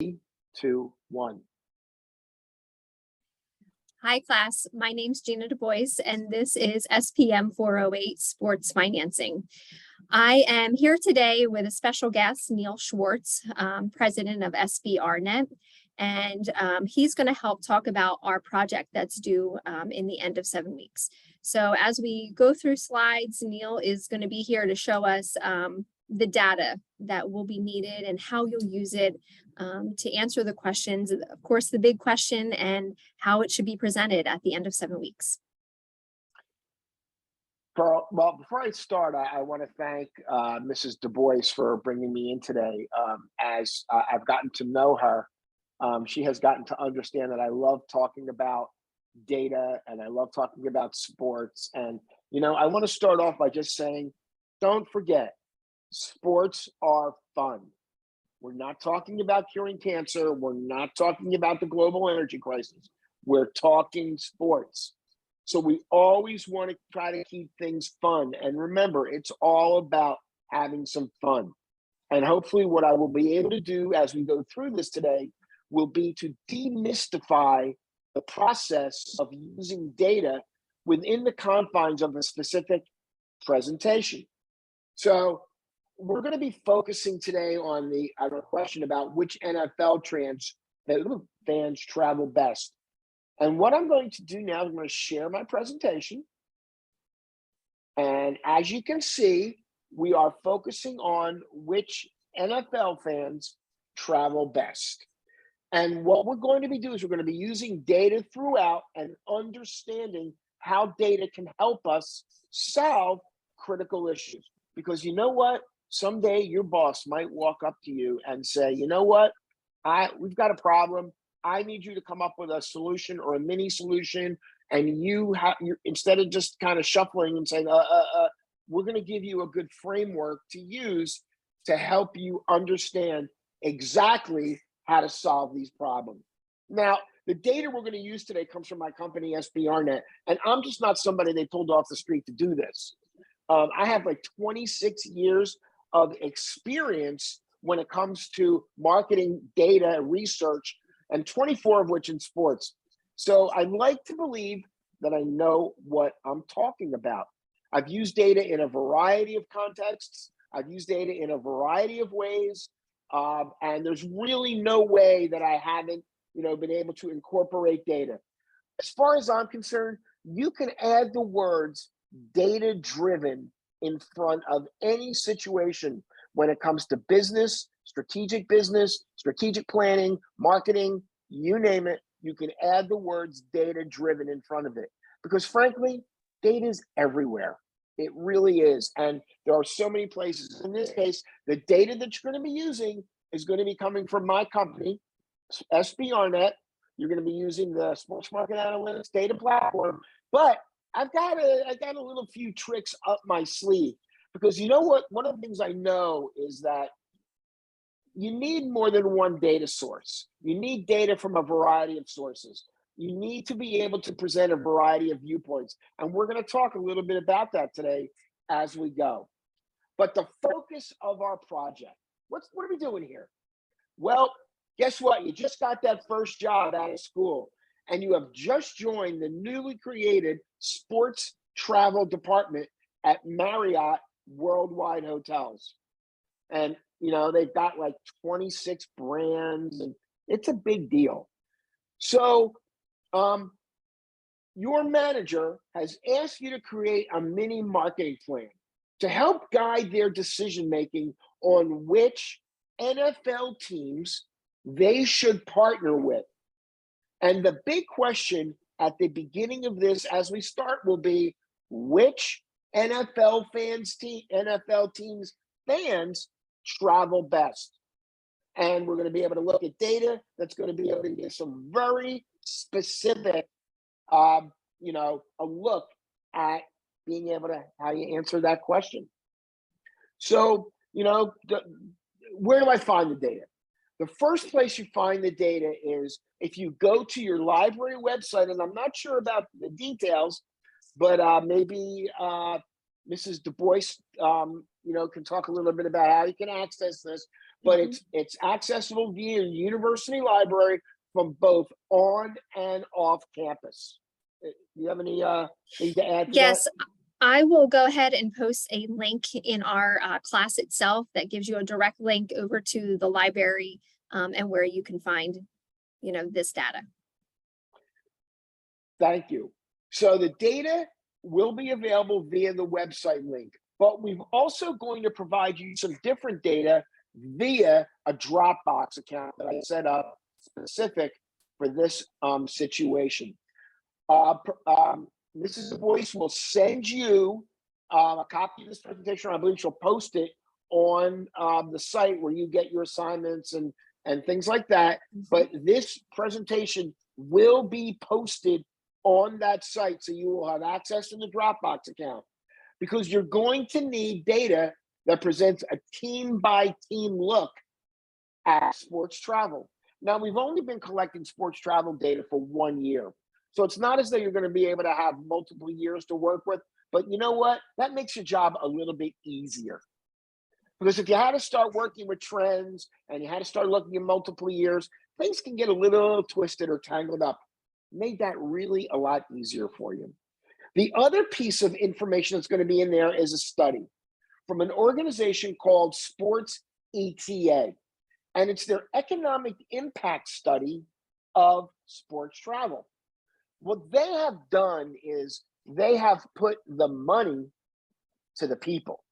2, 1. Hi, class. My name's Gina Du Bois, and this is SPM 408 Sports Financing. I am here today with a special guest, Neil Schwartz, president of SBRnet, and he's going to help talk about our project that's due in the end of 7 weeks. So as we go through slides, Neil is going to be here to show us the data that will be needed and how you'll use it to answer the questions, of course, the big question and how it should be presented at the end of 7 weeks. Well, before I start, I want to thank Mrs. Du Bois for bringing me in today. As I've gotten to know her, she has gotten to understand that I love talking about data and I love talking about sports. And, I want to start off by just saying, don't forget, sports are fun. We're not talking about curing cancer. We're not talking about the global energy crisis. We're talking sports. So we always want to try to keep things fun. And remember, it's all about having some fun. And hopefully what I will be able to do as we go through this today will be to demystify the process of using data within the confines of a specific presentation. So we're going to be focusing today on the question about which NFL fans travel best. And what I'm going to do now is I'm going to share my presentation. And as you can see, we are focusing on which NFL fans travel best. And what we're going to be doing is we're going to be using data throughout and understanding how data can help us solve critical issues. Because you know what? Someday your boss might walk up to you and say, you know what? We've got a problem. I need you to come up with a solution or a mini solution. And you instead of just kind of shuffling and saying, we're going to give you a good framework to use to help you understand exactly how to solve these problems. Now, the data we're going to use today comes from my company, SBRnet. And I'm just not somebody they pulled off the street to do this. I have like 26 years of experience when it comes to marketing data research, and 24 of which in sports. So I like to believe that I know what I'm talking about. I've used data in a variety of contexts. I've used data in a variety of ways. And there's really no way that I haven't, been able to incorporate data. As far as I'm concerned, you can add the words data-driven in front of any situation when it comes to business, strategic planning, marketing, you name it, you can add the words data-driven in front of it. Because frankly, data is everywhere. It really is. And there are so many places. In this case, the data that you're going to be using is going to be coming from my company, SBRnet. You're going to be using the Sports Market Analytics data platform. But I got a little few tricks up my sleeve. Because you know what? One of the things I know is that you need more than one data source. You need data from a variety of sources. You need to be able to present a variety of viewpoints. And we're going to talk a little bit about that today as we go. But the focus of our project, what are we doing here? Well, guess what? You just got that first job out of school, and you have just joined the newly created sports travel department at Marriott Worldwide Hotels. And they've got like 26 brands, and it's a big deal. So your manager has asked you to create a mini marketing plan to help guide their decision-making on which NFL teams they should partner with. And the big question at the beginning of this, as we start, will be which NFL teams fans travel best. And we're going to be able to look at data that's going to be able to give some very specific, a look at being able to how you answer that question. So, where do I find the data? The first place you find the data is if you go to your library website, and I'm not sure about the details, but maybe Mrs. Du Bois, can talk a little bit about how you can access this. but Mhm. it's accessible via university library from both on and off campus. Do you have any thing to add to that? Yes, I will go ahead and post a link in our class itself that gives you a direct link over to the library and where you can find, this data. Thank you. So the data will be available via the website link, but we're also going to provide you some different data via a Dropbox account that I set up specific for this situation. Mrs. Du Bois will send you a copy of this presentation. I believe she'll post it on the site where you get your assignments and things like that. But this presentation will be posted on that site, so you will have access to the Dropbox account, because you're going to need data that presents a team by team look at sports travel. Now, we've only been collecting sports travel data for 1 year. So it's not as though you're going to be able to have multiple years to work with, but you know what? That makes your job a little bit easier. Because if you had to start working with trends and you had to start looking at multiple years, things can get a little twisted or tangled up. Made that really a lot easier for you. The other piece of information that's going to be in there is a study from an organization called Sports ETA. And it's their economic impact study of sports travel. What they have done is they have put the money to the people.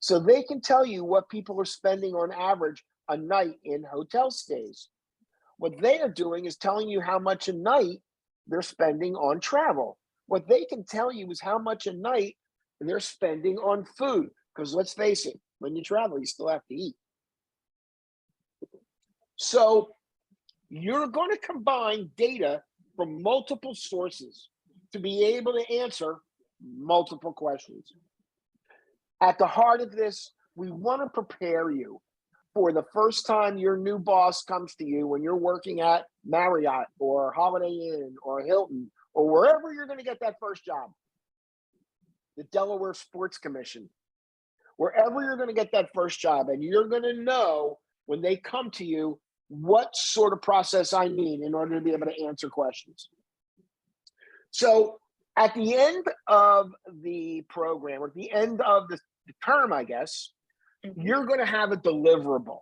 So they can tell you what people are spending on average a night in hotel stays. What they are doing is telling you how much a night they're spending on travel. What they can tell you is how much a night they're spending on food. Because let's face it, when you travel, you still have to eat. So you're going to combine data from multiple sources to be able to answer multiple questions. At the heart of this, we want to prepare you for the first time your new boss comes to you when you're working at Marriott or Holiday Inn or Hilton or wherever you're going to get that first job, the Delaware Sports Commission, wherever you're going to get that first job, and you're going to know when they come to you what sort of process I need in order to be able to answer questions. So at the end of the program, or at the end of the term, I guess, you're going to have a deliverable.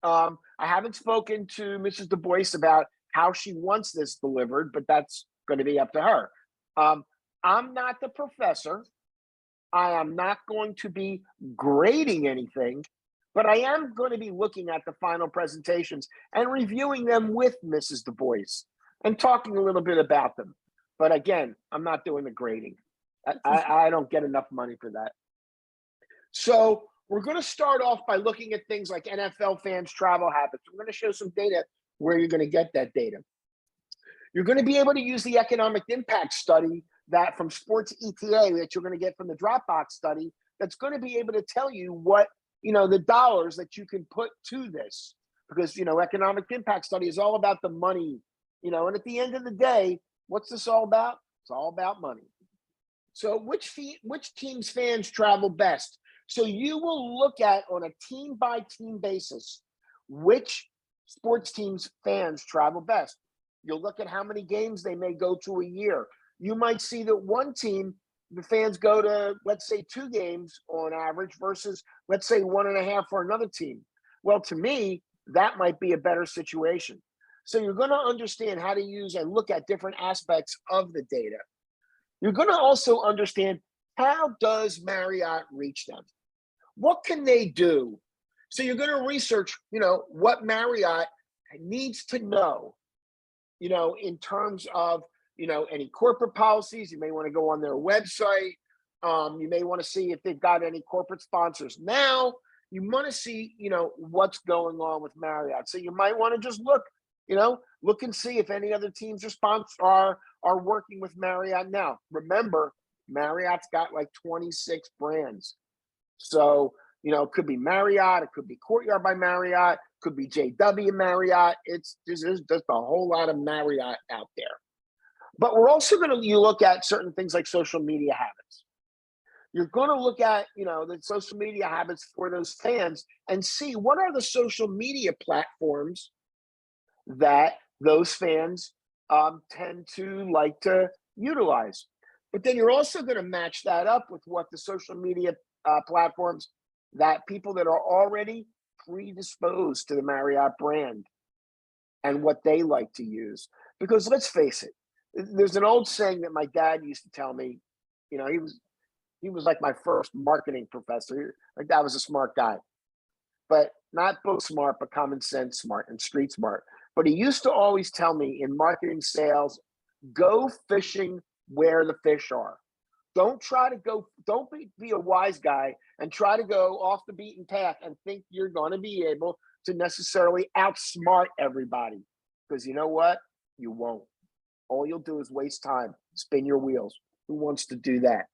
I haven't spoken to Mrs. Du Bois about how she wants this delivered, but that's going to be up to her. I'm not the professor. I am not going to be grading anything, but I am going to be looking at the final presentations and reviewing them with Mrs. Du Bois and talking a little bit about them. But again, I'm not doing the grading. I don't get enough money for that. So we're going to start off by looking at things like NFL fans' travel habits. We're going to show some data where you're going to get that data. You're going to be able to use the economic impact study that from Sports ETA that you're going to get from the Dropbox study that's going to be able to tell you what, the dollars that you can put to this. Because, economic impact study is all about the money, and at the end of the day, what's this all about? It's all about money. So which team's fans travel best? So you will look at, on a team by team basis, which sports teams fans travel best. You'll look at how many games they may go to a year. You might see that one team, the fans go to, let's say, 2 games on average versus, let's say, 1.5 for another team. Well, to me, that might be a better situation. So you're going to understand how to use and look at different aspects of the data. You're going to also understand, how does Marriott reach them? What can they do? So you're going to research, what Marriott needs to know, in terms of, any corporate policies. You may want to go on their website. You may want to see if they've got any corporate sponsors. Now, you want to see, what's going on with Marriott. So you might want to just look and see if any other teams are working with Marriott now. Remember, Marriott's got like 26 brands. So, it could be Marriott, it could be Courtyard by Marriott, could be JW Marriott. There's just a whole lot of Marriott out there. But we're also going to look at certain things like social media habits. you're going to look at, the social media habits for those fans and see what are the social media platforms that those fans tend to like to utilize. But then you're also going to match that up with what the social media platforms that people that are already predisposed to the Marriott brand and what they like to use. Because let's face it, there's an old saying that my dad used to tell me. He was like my first marketing professor. My dad was a smart guy, but not book smart, but common sense smart and street smart. But he used to always tell me in marketing sales, go fishing where the fish are. Don't be a wise guy and try to go off the beaten path and think you're going to be able to necessarily outsmart everybody. Because you know what? You won't. All you'll do is waste time, spin your wheels. Who wants to do that?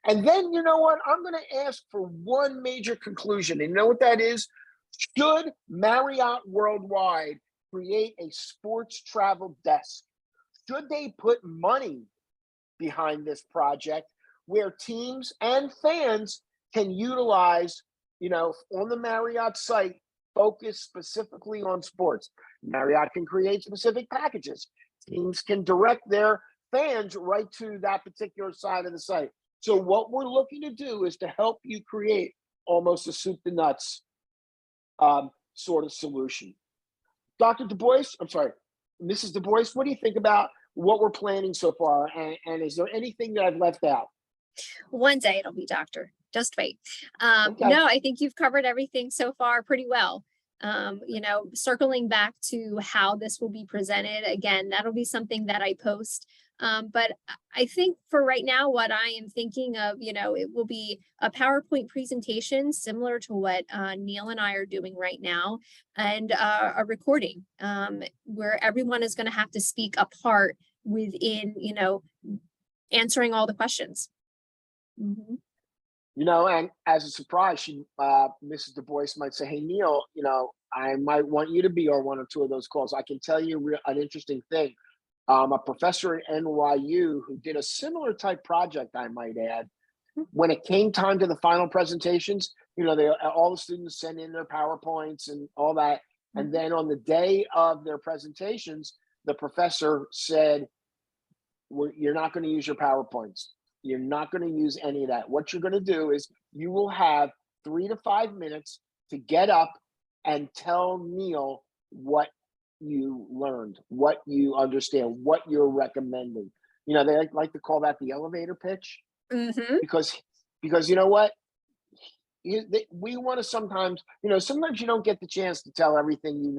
And then, you know what? I'm going to ask for one major conclusion. And you know what that is? Should Marriott Worldwide create a sports travel desk? Should they put money behind this project where teams and fans can utilize, on the Marriott site, focus specifically on sports? Marriott can create specific packages. Teams can direct their fans right to that particular side of the site. So what we're looking to do is to help you create almost a soup to nuts sort of solution. Dr. Du Bois, I'm sorry, Mrs. Du Bois, what do you think about what we're planning so far? And is there anything that I've left out? One day it'll be doctor. Just wait. Okay. No, I think you've covered everything so far pretty well. Circling back to how this will be presented, again, that'll be something that I post. But I think for right now, what I am thinking of, it will be a PowerPoint presentation similar to what Neil and I are doing right now, and a recording where everyone is going to have to speak a part within, answering all the questions. Mm-hmm. And as a surprise, Mrs. Du Bois might say, hey, Neil, I might want you to be on one or two of those calls. I can tell you an interesting thing. A professor at NYU who did a similar type project, I might add, when it came time to the final presentations, all the students sent in their PowerPoints and all that. And then on the day of their presentations, the professor said, you're not going to use your PowerPoints. You're not going to use any of that. What you're going to do is you will have 3 to 5 minutes to get up and tell Neil what you learned, what you understand, what you're recommending. They like to call that the elevator pitch. Mm-hmm. Because you know what? We want to sometimes you don't get the chance to tell everything,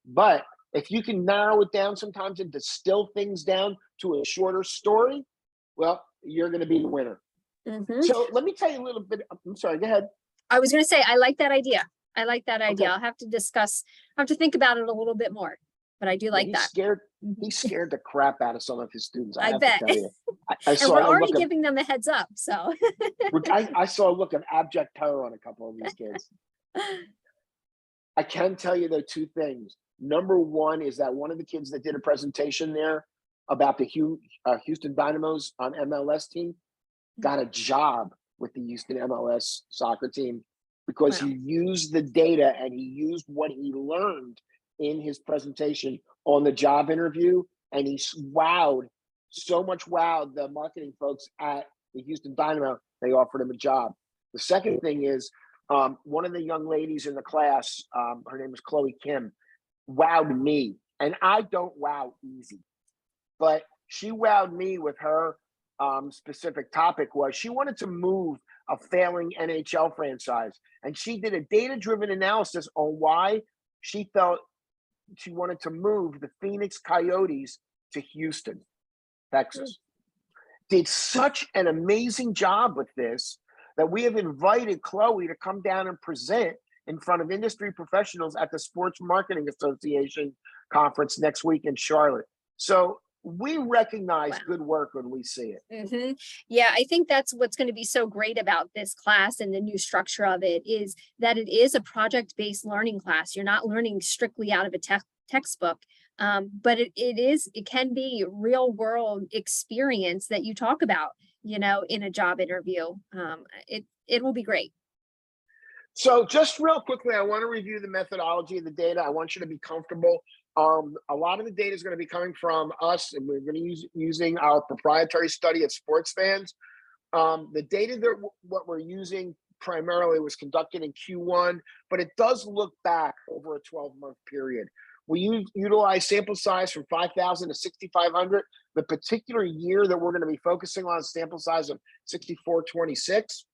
but if you can narrow it down sometimes and distill things down to a shorter story, well, you're going to be the winner. Mm-hmm. So let me tell you a little bit. I'm sorry, go ahead. I was going to say, I like that idea. Okay. I'll have to think about it a little bit more, but I do like that. He scared the crap out of some of his students. I have bet. to tell you. And we're already giving them a heads up. So I saw a look of abject terror on a couple of these kids. I can tell you though 2 things. Number one is that one of the kids that did a presentation there about the Houston Dynamos on MLS team got a job with the Houston MLS soccer team because he used the data and he used what he learned in his presentation on the job interview, and he wowed the marketing folks at the Houston Dynamo. They offered him a job. The second thing is one of the young ladies in the class, her name is Chloe Kim, wowed me, and I don't wow easy, but she wowed me with her specific topic. Was she wanted to move a failing NHL franchise, and she did a data-driven analysis on why she felt she wanted to move the Phoenix Coyotes to Houston, Texas. Did such an amazing job with this that we have invited Chloe to come down and present in front of industry professionals at the Sports Marketing Association conference next week in Charlotte. So we recognize good work when we see it. Mm-hmm. Yeah, I think that's what's going to be so great about this class and the new structure of it is that it is a project-based learning class. You're not learning strictly out of a textbook, but it can be real world experience that you talk about. in a job interview. It will be great. So just real quickly, I want to review the methodology of the data. I want you to be comfortable. A lot of the data is going to be coming from us, and we're going to using our proprietary study of sports fans. The data that what we're using primarily was conducted in Q1, but it does look back over a 12-month period. We utilize sample size from 5,000 to 6,500. The particular year that we're going to be focusing on is sample size of 6,426.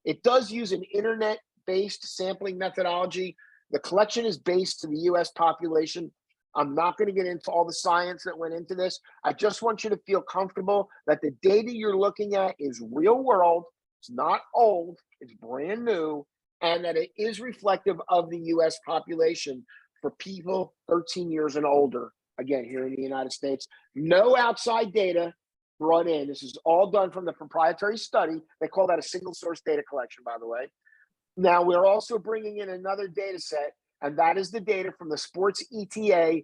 It does use an internet-based sampling methodology. The collection is based to the US population. I'm not going to get into all the science that went into this. I just want you to feel comfortable that the data you're looking at is real world. It's not old, it's brand new, and that it is reflective of the US population for people 13 years and older, again, here in the United States. No outside data brought in. This is all done from the proprietary study. They call that a single source data collection, by the way. Now, we're also bringing in another data set, and that is the data from the Sports ETA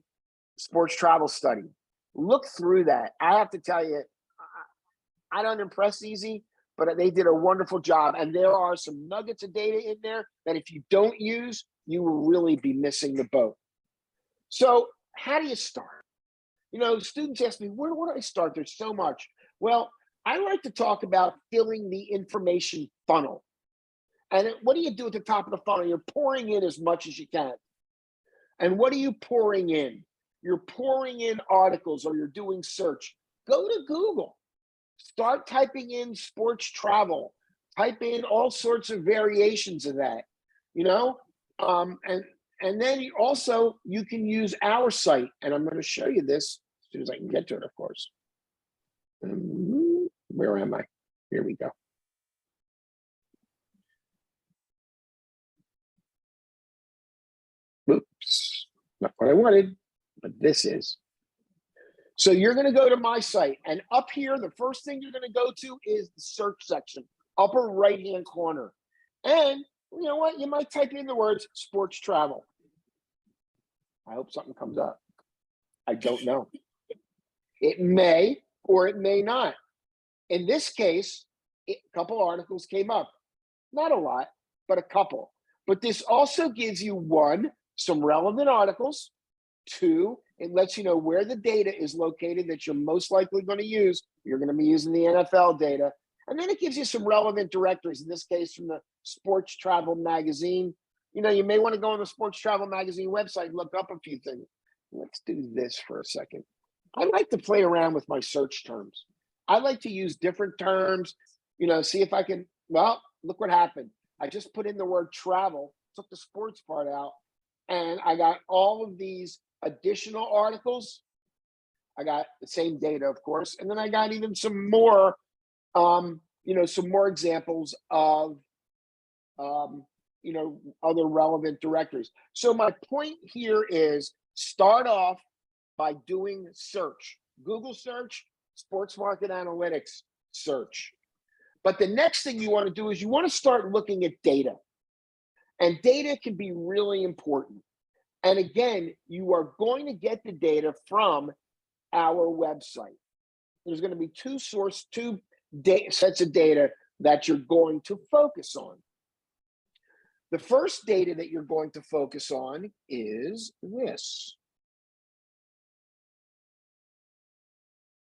Sports Travel Study. Look through that. I have to tell you, I don't impress easy, but they did a wonderful job. And there are some nuggets of data in there that if you don't use, you will really be missing the boat. So how do you start? Students ask me, where do I start? There's so much. Well, I like to talk about filling the information funnel. And what do you do at the top of the funnel? You're pouring in as much as you can. And what are you pouring in? You're pouring in articles, or you're doing search. Go to Google. Start typing in sports travel. Type in all sorts of variations of that, and then you can use our site. And I'm going to show you this as soon as I can get to it, of course. Where am I? Here we go. Oops, not what I wanted, but this is. So you're going to go to my site, and up here, the first thing you're going to go to is the search section, upper right-hand corner. And you know what? You might type in the words sports travel. I hope something comes up. I don't know. It may or it may not. In this case, a couple articles came up. Not a lot, but a couple. But this also gives you, one, some relevant articles. Two, it lets you know where the data is located that you're most likely going to use. You're going to be using the NFL data. And then it gives you some relevant directories, in this case from the Sports Travel Magazine. You may want to go on the Sports Travel Magazine website and look up a few things. Let's do this for a second. I like to play around with my search terms. I like to use different terms, see if I can, well, look what happened. I just put in the word travel, took the sports part out, and I got all of these additional articles. I got the same data, of course, and then I got even some more, some more examples of, other relevant directories. So my point here is start off by doing search, Google search, sports market analytics search. But the next thing you want to do is you want to start looking at data. And data can be really important. And again, you are going to get the data from our website. There's going to be two sets of data that you're going to focus on. The first data that you're going to focus on is this.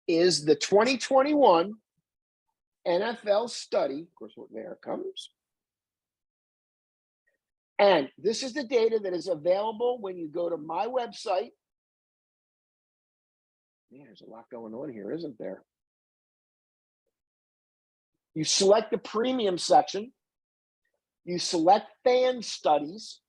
Is the 2021 NFL study. Of course, there it comes. And this is the data that is available when you go to my website. Man, there's a lot going on here, isn't there? You select the premium section. You select fan studies.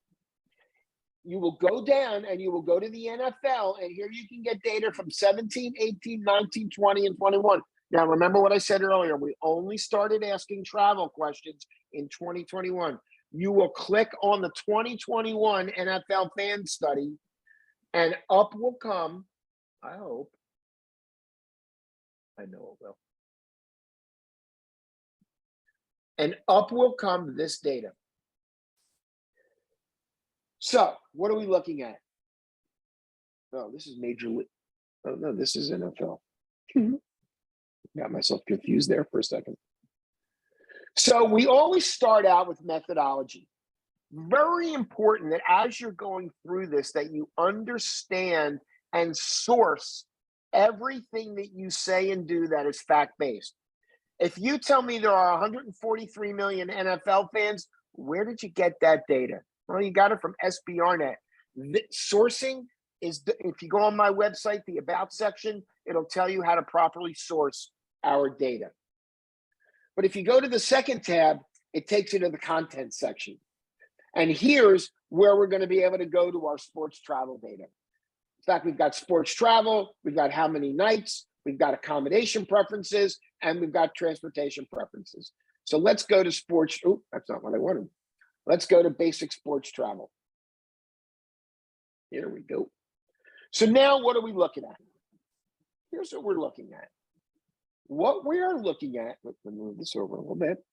You will go down and you will go to the NFL, and here you can get data from 17, 18, 19, 20, and 21. Now, remember what I said earlier, we only started asking travel questions in 2021. You will click on the 2021 NFL fan study, and up will come, I hope, I know it will, and up will come this data. So what are we looking at? Oh, this is Major League. Oh, no, this is NFL. Got myself confused there for a second. So we always start out with methodology. Very important that as you're going through this, that you understand and source everything that you say and do that is fact-based. If you tell me there are 143 million NFL fans, where did you get that data? Well, you got it from SBRnet. Sourcing is, if you go on my website, the About section, it'll tell you how to properly source our data. But if you go to the second tab, it takes you to the content section. And here's where we're going to be able to go to our sports travel data. In fact, we've got sports travel, we've got how many nights, we've got accommodation preferences, and we've got transportation preferences. So let's go to sports. Oh, that's not what I wanted. Let's go to basic sports travel. Here we go. So now what are we looking at? Here's what we're looking at. What we are looking at, let me move this over a little bit.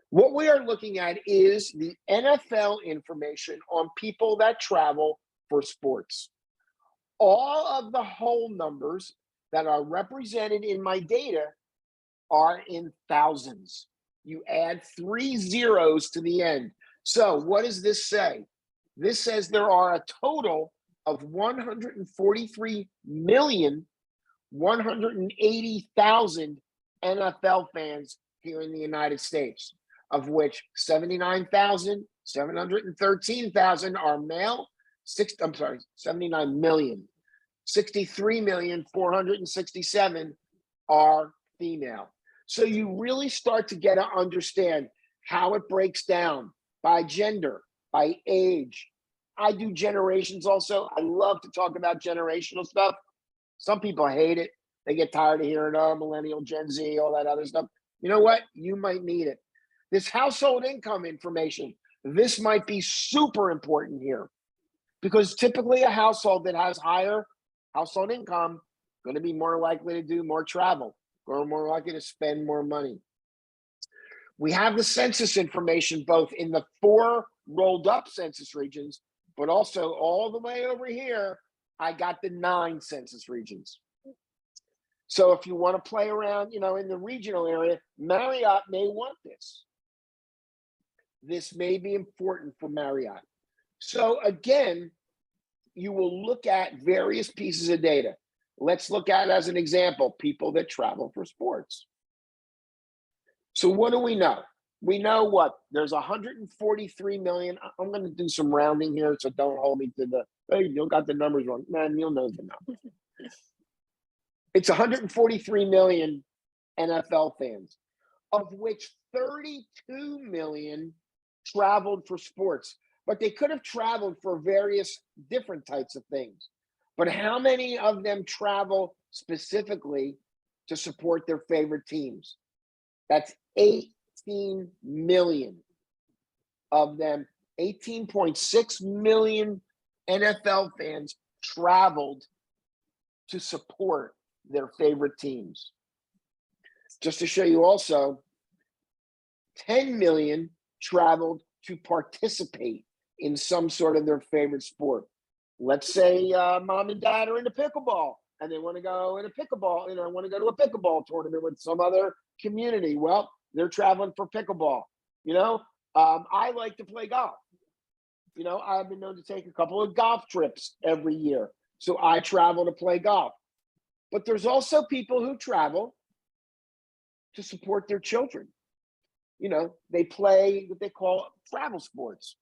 What we are looking at is the NFL information on people that travel for sports. All of the whole numbers that are represented in my data are in thousands. You add 3 zeros to the end. So what does this say? This says there are a total of 143,180,000 NFL fans here in the United States, of which 79,713,000 are male. 79 million. 63,467,000 are female. So you really start to get to understand how it breaks down by gender, by age. I do generations also. I love to talk about generational stuff. Some people hate it. They get tired of hearing, oh, millennial, Gen Z, all that other stuff. You know what? You might need it. This household income information, this might be super important here, because typically a household that has higher household income going to be more likely to do more travel, or more likely to spend more money. We have the census information both in the 4 rolled up census regions, but also all the way over here, I got the 9 census regions. So if you want to play around, in the regional area, Marriott may want this. This may be important for Marriott. So again, you will look at various pieces of data. Let's look at, as an example, people that travel for sports. So what do we know? We know what? There's 143 million. I'm going to do some rounding here, so don't hold me to the, hey, you got the numbers wrong. Man, Neil knows the numbers. It's 143 million NFL fans, of which 32 million traveled for sports. But they could have traveled for various different types of things. But how many of them travel specifically to support their favorite teams? That's 18 million of them. 18.6 million NFL fans traveled to support their favorite teams. Just to show you also, 10 million traveled to participate in some sort of their favorite sport. Let's say mom and dad are into pickleball and they want to go in a pickleball, want to go to a pickleball tournament with some other community. Well, they're traveling for pickleball. I like to play golf. I've been known to take a couple of golf trips every year. So I travel to play golf. But there's also people who travel to support their children. They play what they call travel sports.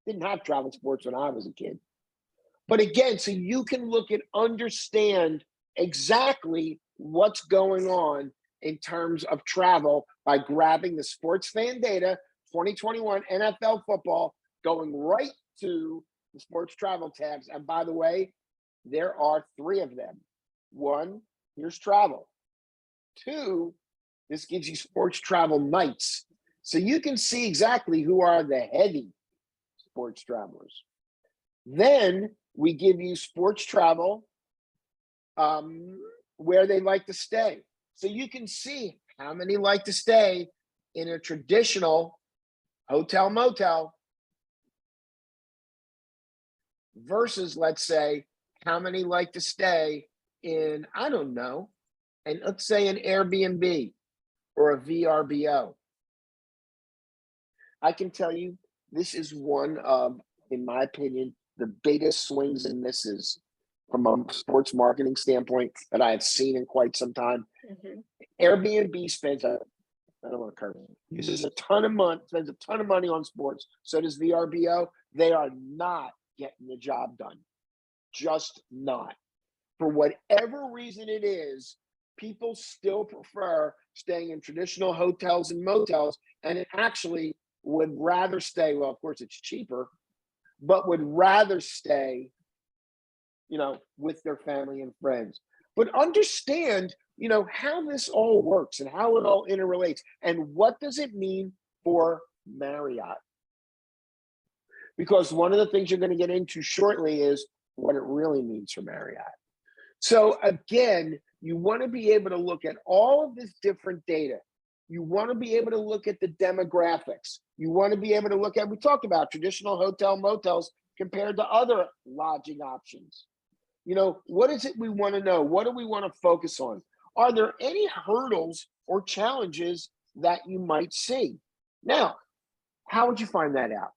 Didn't have travel sports when I was a kid. But again, so you can look and understand exactly what's going on in terms of travel by grabbing the sports fan data, 2021 NFL football, going right to the sports travel tabs. And by the way, there are 3 of them. 1, here's travel. 2, this gives you sports travel nights. So you can see exactly who are the heavy sports travelers. Then we give you sports travel where they like to stay. So you can see how many like to stay in a traditional hotel motel versus, let's say, how many like to stay in, I don't know, and let's say an Airbnb or a VRBO, I can tell you this is one of, in my opinion, the biggest swings and misses from a sports marketing standpoint that I have seen in quite some time. Airbnb spends I don't want to curse, uses a ton of money, spends a ton of money on sports. So does VRBO. They are not getting the job done. Just not. For whatever reason it is, people still prefer staying in traditional hotels and motels, and it actually would rather stay, well, of course it's cheaper, but would rather stay, with their family and friends. But understand, how this all works and how it all interrelates and what does it mean for Marriott? Because one of the things you're going to get into shortly is what it really means for Marriott. So again, you want to be able to look at all of this different data. You want to be able to look at the demographics. You want to be able to look at, we talked about traditional hotel motels compared to other lodging options. What is it we want to know? What do we want to focus on? Are there any hurdles or challenges that you might see? Now, how would you find that out?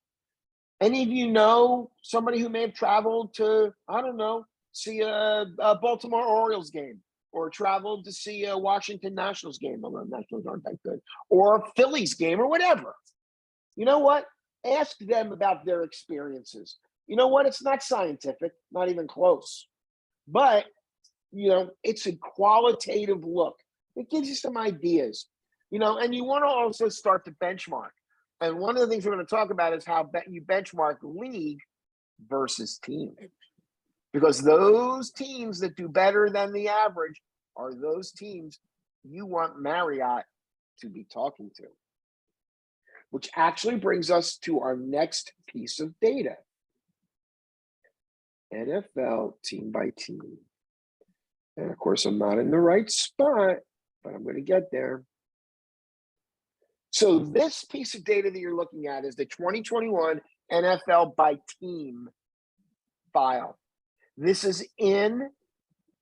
Any of you know somebody who may have traveled to, I don't know, see a Baltimore Orioles game, or traveled to see a Washington Nationals game, although Nationals aren't that good, or a Phillies game or whatever? You know what? Ask them about their experiences. You know what? It's not scientific, not even close. But, it's a qualitative look. It gives you some ideas, and you want to also start to benchmark. And one of the things we're going to talk about is how you benchmark league versus team. Because those teams that do better than the average are those teams you want Marriott to be talking to. Which actually brings us to our next piece of data. NFL team by team. And of course, I'm not in the right spot, but I'm going to get there. So this piece of data that you're looking at is the 2021 NFL by team file. This is in,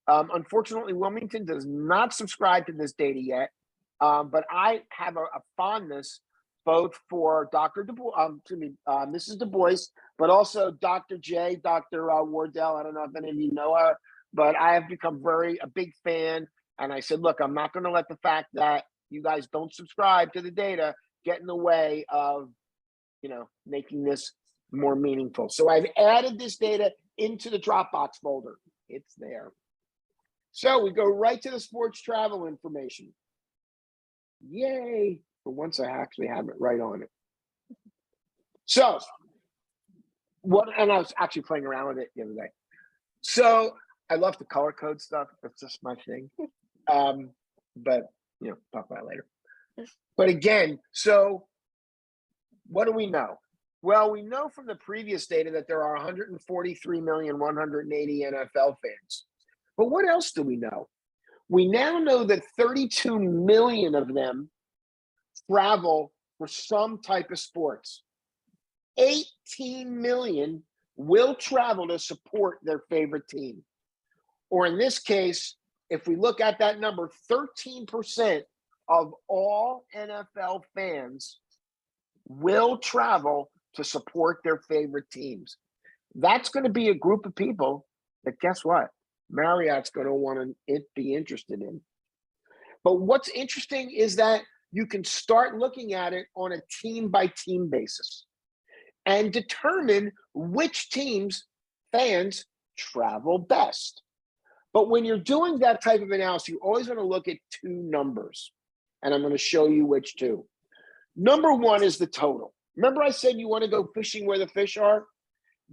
unfortunately, Wilmington does not subscribe to this data yet, but I have a fondness both for Dr. Mrs. Du Bois, but also Dr. J, Dr. Wardell. I don't know if any of you know her, but I have become a big fan. And I said, look, I'm not going to let the fact that you guys don't subscribe to the data get in the way of, making this more meaningful. So I've added this data into the Dropbox folder. It's there. So we go right to the sports travel information. Yay. For once I actually have it right on it. So and I was actually playing around with it the other day. So I love the color code stuff. That's just my thing. But talk about it later. But again, so what do we know? Well, we know from the previous data that there are 143,180,000 NFL fans. But what else do we know? We now know that 32 million of them travel for some type of sports. 18 million will travel to support their favorite team. Or in this case, if we look at that number, 13% of all NFL fans will travel to support their favorite teams. That's going to be a group of people that, guess what? Marriott's going to want to be interested in. But what's interesting is that you can start looking at it on a team-by-team basis and determine which teams fans travel best. But when you're doing that type of analysis, you always want to look at two numbers. And I'm going to show you which two. Number one is the total. Remember I said you want to go fishing where the fish are?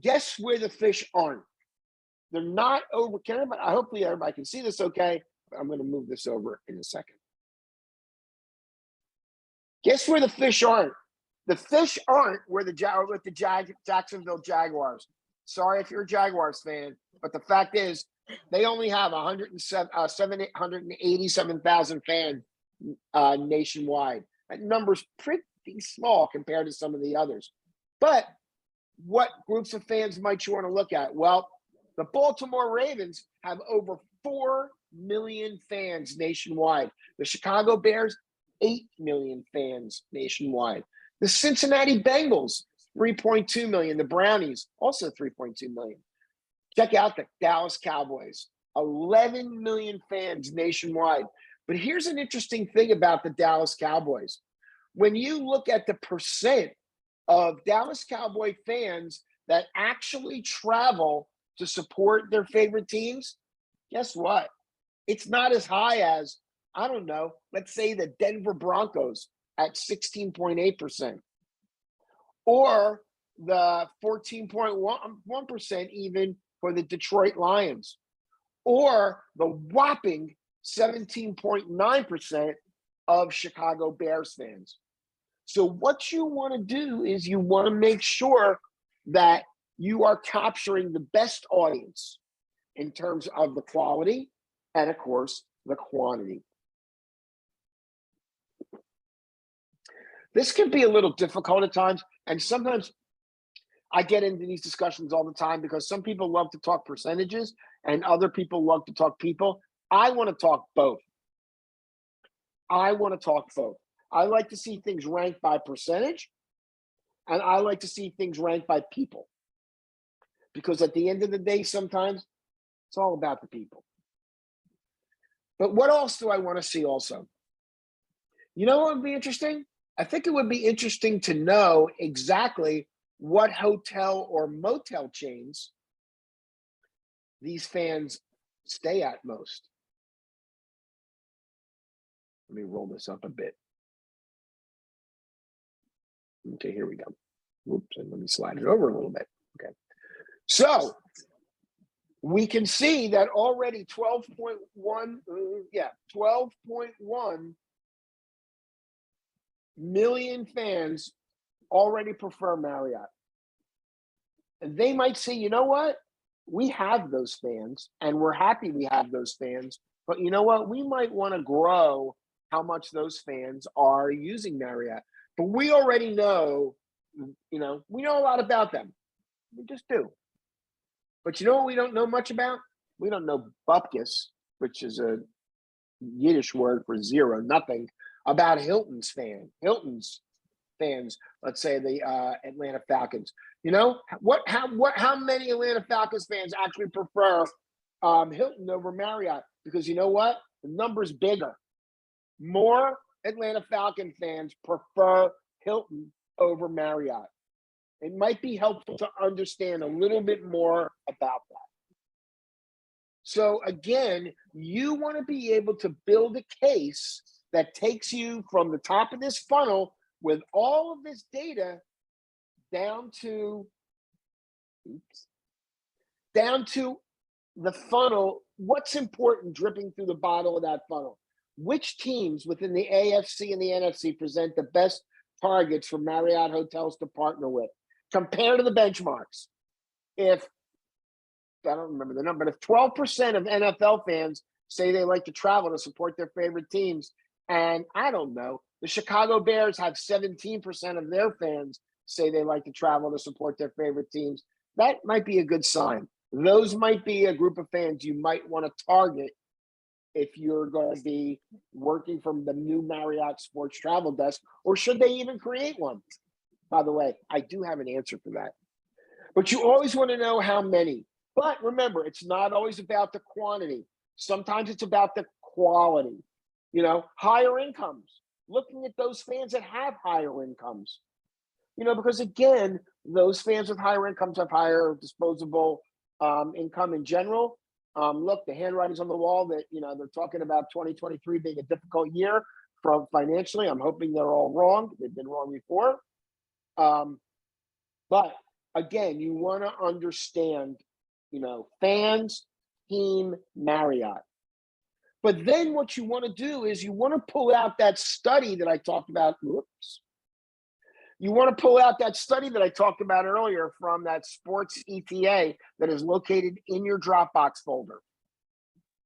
Guess where the fish aren't? They're not over. Hopefully everybody can see this okay. I'm going to move this over in a second. Guess where the fish aren't? The fish aren't with the Jacksonville Jaguars. Sorry if you're a Jaguars fan, but the fact is they only have 787,000 fans nationwide. That number's pretty small compared to some of the others. But what groups of fans might you want to look at? Well, the Baltimore Ravens have over 4 million fans nationwide. The Chicago Bears, 8 million fans nationwide. The Cincinnati Bengals, 3.2 million. The Brownies, also 3.2 million. Check out the Dallas Cowboys, 11 million fans nationwide. But here's an interesting thing about the Dallas Cowboys. When you look at the percent of Dallas Cowboy fans that actually travel to support their favorite teams, guess what? It's not as high as, I don't know, let's say the Denver Broncos at 16.8%, or the 14.1% even for the Detroit Lions, or the whopping 17.9% of Chicago Bears fans. So what you want to do is you want to make sure that you are capturing the best audience in terms of the quality and, of course, the quantity. This can be a little difficult at times, and sometimes I get into these discussions all the time because some people love to talk percentages and other people love to talk people. I want to talk both. I want to talk both. I like to see things ranked by percentage, and I like to see things ranked by people. Because at the end of the day, sometimes it's all about the people. But what else do I want to see also? You know what would be interesting? I think it would be interesting to know exactly what hotel or motel chains these fans stay at most. Let me roll this up a bit. Okay, here we go. Whoops, and let me slide it over a little bit. Okay. So we can see that already 12.1 million fans already prefer Marriott. And they might say, you know what? We have those fans and we're happy we have those fans, but you know what? We might want to grow how much those fans are using Marriott. But we already know, we know a lot about them. We just do. But you know what we don't know much about? We don't know bupkis, which is a Yiddish word for zero, nothing, about Hilton's fans, let's say the Atlanta Falcons. You know, how many Atlanta Falcons fans actually prefer Hilton over Marriott? Because you know what? The number's bigger. More Atlanta Falcon fans prefer Hilton over Marriott. It might be helpful to understand a little bit more about that. So again, you want to be able to build a case that takes you from the top of this funnel with all of this data down to the funnel. What's important dripping through the bottom of that funnel? Which teams within the AFC and the NFC present the best targets for Marriott hotels to partner with? Compare to the benchmarks. If, I don't remember the number, but if 12% of NFL fans say they like to travel to support their favorite teams, and I don't know, the Chicago Bears have 17% of their fans say they like to travel to support their favorite teams, that might be a good sign. Those might be a group of fans you might want to target if you're going to be working from the new Marriott Sports Travel Desk, or should they even create one? By the way, I do have an answer for that. But you always want to know how many. But remember, it's not always about the quantity. Sometimes it's about the quality. You know, higher incomes, looking at those fans that have higher incomes. You know, because again, those fans with higher incomes have higher disposable income in general. Look, the handwriting's on the wall that, they're talking about 2023 being a difficult year from financially. I'm hoping they're all wrong. They've been wrong before. But again, you want to understand, fans, team, Marriott. But then what you want to do is you want to pull out that study that I talked about. Whoops. You want to pull out that study that I talked about earlier from that sports ETA that is located in your Dropbox folder.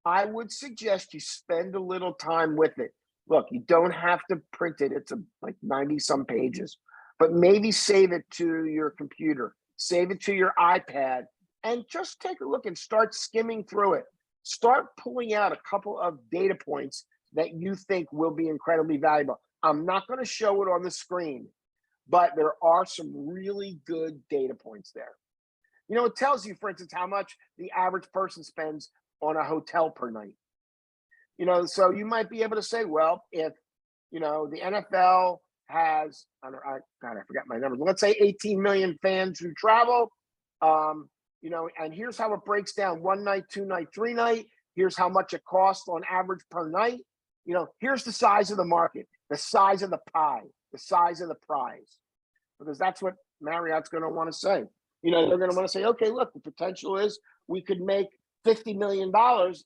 I would suggest you spend a little time with it. Look, you don't have to print it. It's like 90 some pages, but maybe save it to your computer, save it to your iPad, and just take a look and start skimming through it. start pulling out a couple of data points that you think will be incredibly valuable. I'm not going to show it on the screen, but there are some really good data points there. You know, it tells you, for instance, how much the average person spends on a hotel per night. You know, so you might be able to say, well, if, you know, the NFL has, God, I forgot my numbers. Let's say 18 million fans who travel, you know, and here's how it breaks down: 1 night, 2 night, 3 night. Here's how much it costs on average per night. You know, here's the size of the market, the size of the pie, the size of the prize, because that's what Marriott's going to want to say. You know, they're going to want to say, okay, look, the potential is we could make $50 million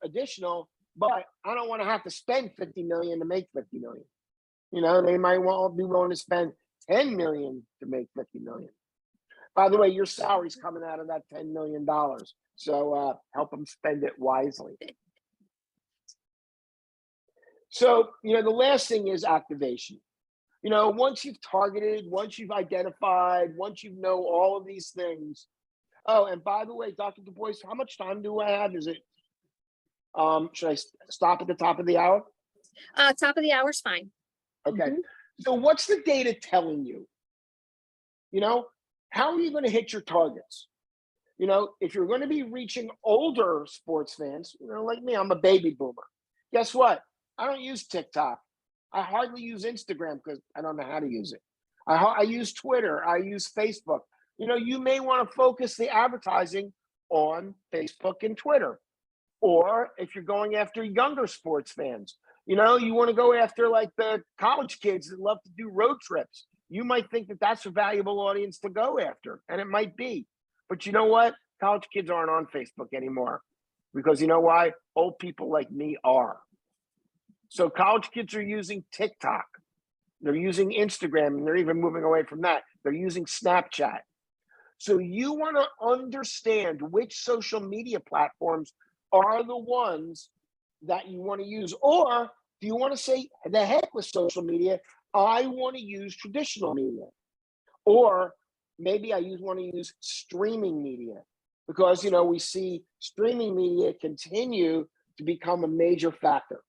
additional, but I don't want to have to spend 50 million to make 50 million. You know, they might be willing to spend 10 million to make 50 million. By the way, your salary's coming out of that $10 million. So help them spend it wisely. So, you know, the last thing is activation. You know, once you've targeted, once you've identified, once you know all of these things. Oh, and by the way, Dr. Du Bois, how much time do I have? Is it, should I stop at the top of the hour? Top of the hour is fine. Okay. So what's the data telling you? You know, how are you going to hit your targets? You know, if you're going to be reaching older sports fans, you know, like me, I'm a baby boomer. Guess what? I don't use TikTok. I hardly use Instagram because I don't know how to use it. I use Twitter. I use Facebook. You know, you may want to focus the advertising on Facebook and Twitter. Or if you're going after younger sports fans, you know, you want to go after like the college kids that love to do road trips. You might think that that's a valuable audience to go after, and it might be. But you know what? College kids aren't on Facebook anymore, because you know why? Old people like me are. So college kids are using TikTok. They're using Instagram, and they're even moving away from that. They're using Snapchat. So you want to understand which social media platforms are the ones that you want to use. Or do you want to say, the heck with social media, I want to use traditional media? Or maybe I want to use streaming media, because, you know, we see streaming media continue to become a major factor.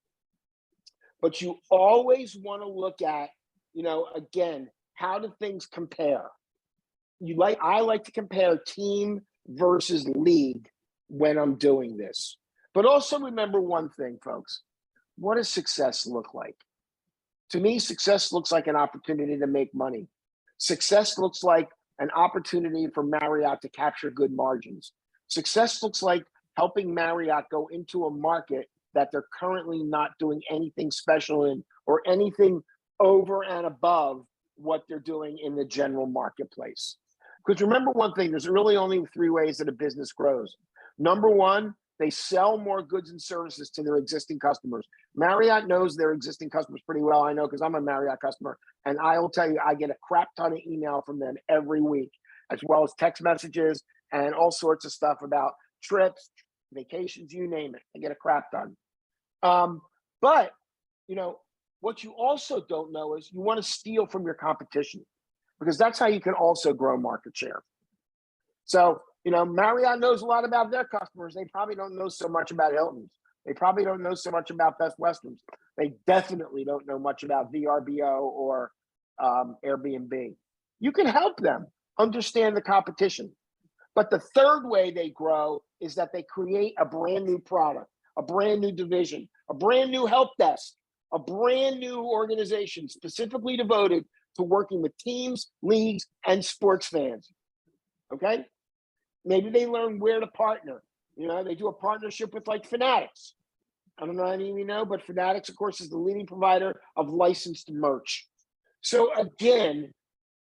But you always want to look at, you know, again, how do things compare? I like to compare team versus league when I'm doing this. But also remember one thing, folks. What does success look like? To me, success looks like an opportunity to make money. Success looks like an opportunity for Marriott to capture good margins. Success looks like helping Marriott go into a market that they're currently not doing anything special in, or anything over and above what they're doing in the general marketplace. Because remember one thing, there's really only 3 ways that a business grows. Number one, they sell more goods and services to their existing customers. Marriott knows their existing customers pretty well. I know, because I'm a Marriott customer, and I will tell you, I get a crap ton of email from them every week, as well as text messages and all sorts of stuff about trips, vacations, you name it. I get a crap ton. But, you know, what you also don't know is you want to steal from your competition, because that's how you can also grow market share. So, you know, Marriott knows a lot about their customers. They probably don't know so much about Hilton's. They probably don't know so much about Best Westerns. They definitely don't know much about VRBO or Airbnb. You can help them understand the competition. But the third way they grow is that they create a brand new product, a brand new division, a brand new help desk, a brand new organization specifically devoted to working with teams, leagues, and sports fans. Okay? Maybe they learn where to partner. You know, they do a partnership with like Fanatics. I don't know any of you know, but Fanatics, of course, is the leading provider of licensed merch. So again,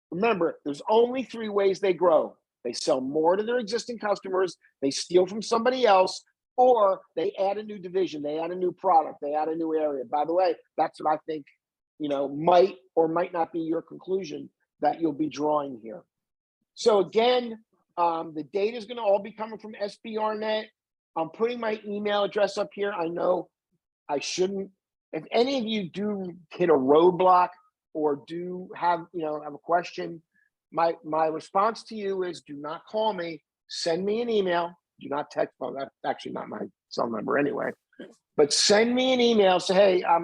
remember, there's only 3 ways they grow. They sell more to their existing customers, they steal from somebody else, or they add a new division, they add a new product, they add a new area. By the way, that's what I think, you know, might or might not be your conclusion that you'll be drawing here. So again, the data is going to all be coming from SBRnet. I'm putting my email address up here. I know I shouldn't. If any of you do hit a roadblock or do have, you know, have a question, my response to you is, do not call me. Send me an email. Do not text. Well, that's actually not my cell number anyway. But send me an email. Say, hey, I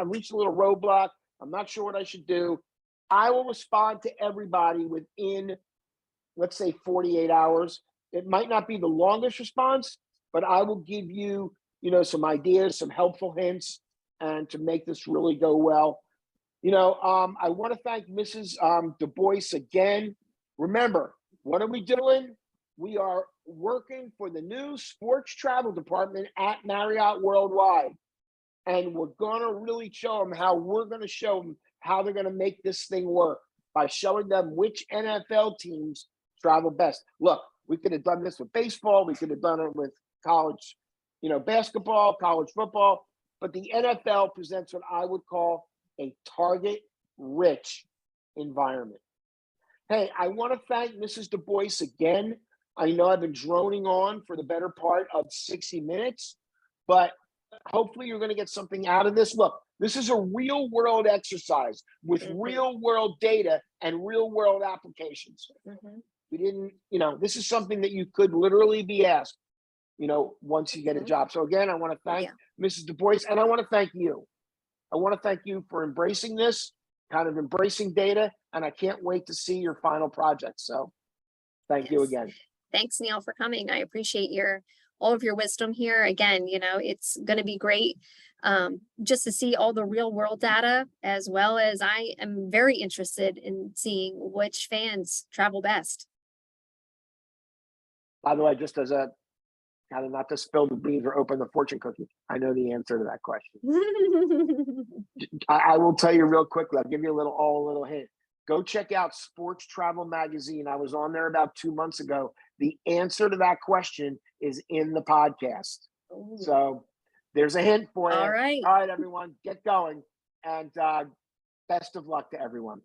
reached a little roadblock. I'm not sure what I should do. I will respond to everybody within, let's say, 48 hours. It might not be the longest response, but I will give you, some ideas, some helpful hints, and to make this really go well. I want to thank Mrs. Du Bois again. Remember, what are we doing? We are working for the new sports travel department at Marriott Worldwide. And we're going to really show them how they're going to make this thing work by showing them which NFL teams travel best. Look, we could have done this with baseball. We could have done it with college, basketball, college football. But the NFL presents what I would call a target-rich environment. Hey, I want to thank Mrs. Du Bois again. I know I've been droning on for the better part of 60 minutes, but hopefully you're going to get something out of this. Look, this is a real-world exercise with real-world data and real-world applications. We didn't, this is something that you could literally be asked, once you get a job. So again, I want to thank Mrs. Du Bois, and I want to thank you. I want to thank you for embracing this, kind of embracing data, and I can't wait to see your final project. So thank you again. Thanks, Neil, for coming. I appreciate all of your wisdom here. Again, it's going to be great just to see all the real world data, as well as I am very interested in seeing which fans travel best. By the way, just as a kind of not to spill the beans or open the fortune cookie, I know the answer to that question. I will tell you real quickly. I'll give you a little hint. Go check out Sports Travel Magazine. I was on there about 2 months ago. The answer to that question is in the podcast. Ooh. So there's a hint for you. All right. All right, everyone, get going. And best of luck to everyone.